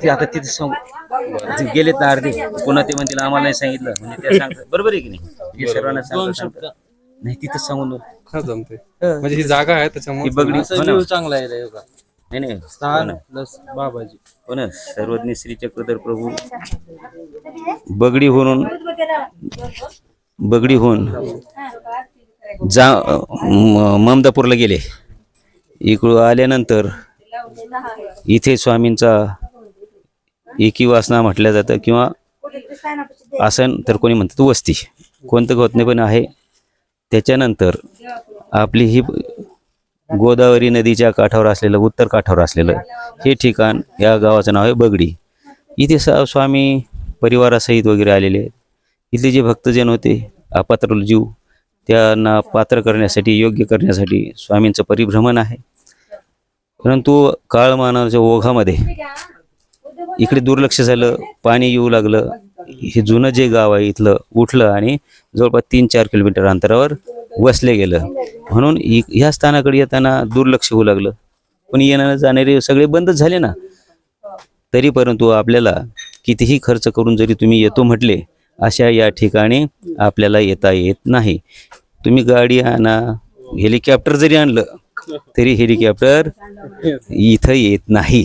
ते आता तिथे गेलेत ना अर्धे, पुन्हा ते म्हणतील आम्हाला नाही सांगितलं, म्हणजे ते सांगतात. बरोबर आहे की नाही? हे सर्वांना सांगतात. नाही तिथं सांगून जमते म्हणजे ही जागा आहे त्याच्यामुळे बगडी चांगला आहे रे. नाही नाही स्थान प्लस बाबाजी हो ना. सर्वज्ञ श्री चक्रधर प्रभू बगडी होऊन ममदापूरला गेले. इकडं आल्यानंतर इथे स्वामींचा एकीवासना म्हटलं जातं किंवा आसन, तर कोणी म्हणतात वस्ती, कोणतं होत पण आहे. त्याच्यानंतर आपली ही गोदावरी नदीच्या काठावर असलेलं, उत्तर काठावर असलेलं हे ठिकाण, या गावाचं नाव आहे बगडी. इथे स्वामी परिवारासहित वगैरे आलेले आहेत. इथले जे भक्तजन होते, अपात्र जीव, त्यांना पात्र करण्यासाठी, योग्य करण्यासाठी स्वामींचं परिभ्रमण आहे. परंतु काळमानाच्या ओघामध्ये इकडे दुर्लक्ष झालं, पाणी येऊ लागलं. हे जुनं जे गाव आहे इथलं उठलं आणि जवळपास 3-4 किलोमीटर अंतरावर वसले गेलं. म्हणून ह्या स्थानाकडे येताना दुर्लक्ष होऊ लागलं. पण येणारे जाणारे सगळे बंदच झाले ना. तरी परंतु आपल्याला कितीही खर्च करून जरी तुम्ही येतो म्हटले, अशा या ठिकाणी आपल्याला येता येत नाही. तुम्ही गाडी आणा, हेलिकॉप्टर जरी आणलं तरी हेलिकॉप्टर इथं येत नाही.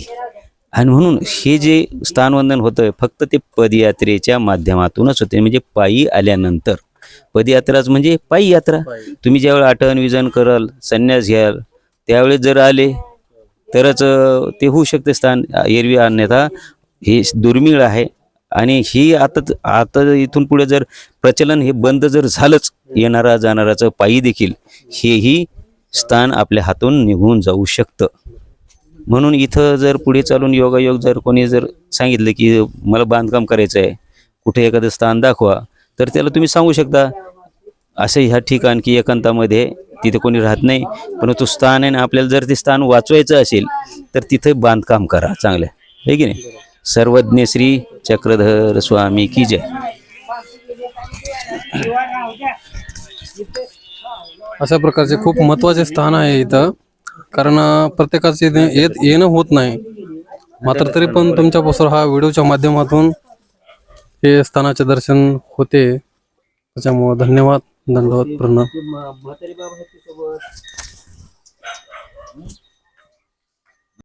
आणि म्हणून हे जे स्थानवंदन होतं फक्त ते पदयात्रेच्या माध्यमातूनच होते. म्हणजे पायी आल्यानंतर, पदयात्राच म्हणजे पायी यात्रा. तुम्ही ज्यावेळी आटन विजन कराल, संन्यास घ्याल, त्यावेळेस जर आले तरच ते होऊ शकते स्थान. एरवी अन्यथा हे दुर्मिळ आहे. आणि ही आता इथून पुढे जर प्रचलन हे बंद जर झालंच, येणारा जाणाराचं पायी देखील, हेही स्थान आपल्या हातून निघून जाऊ शकतं. म्हणून इथं जर पुढे चालून योगायोग जर कोणी जर सांगितलं की मला बांधकाम करायचं आहे, कुठे एखादं स्थान दाखवा, तर त्याला तुम्ही सांगू शकता असं ह्या ठिकाण की एकांतामध्ये तिथे कोणी राहत नाही, परंतु स्थान आहे. आपल्याला जर ते स्थान वाचवायचं असेल तर तिथं बांधकाम करा चांगलं, आहे की नाही. सर्वज्ञ श्री चक्रधर स्वामी की जय. अशा प्रकारचे खूप महत्त्वाचे स्थान आहे इथं. कारण प्रत्येकाचे येणं होत नाही, मात्र तरी पण तुमच्यापासून हा व्हिडिओच्या माध्यमातून हे स्थानाचे दर्शन होते. त्याच्यामुळे धन्यवाद, दंडवत प्रणाम.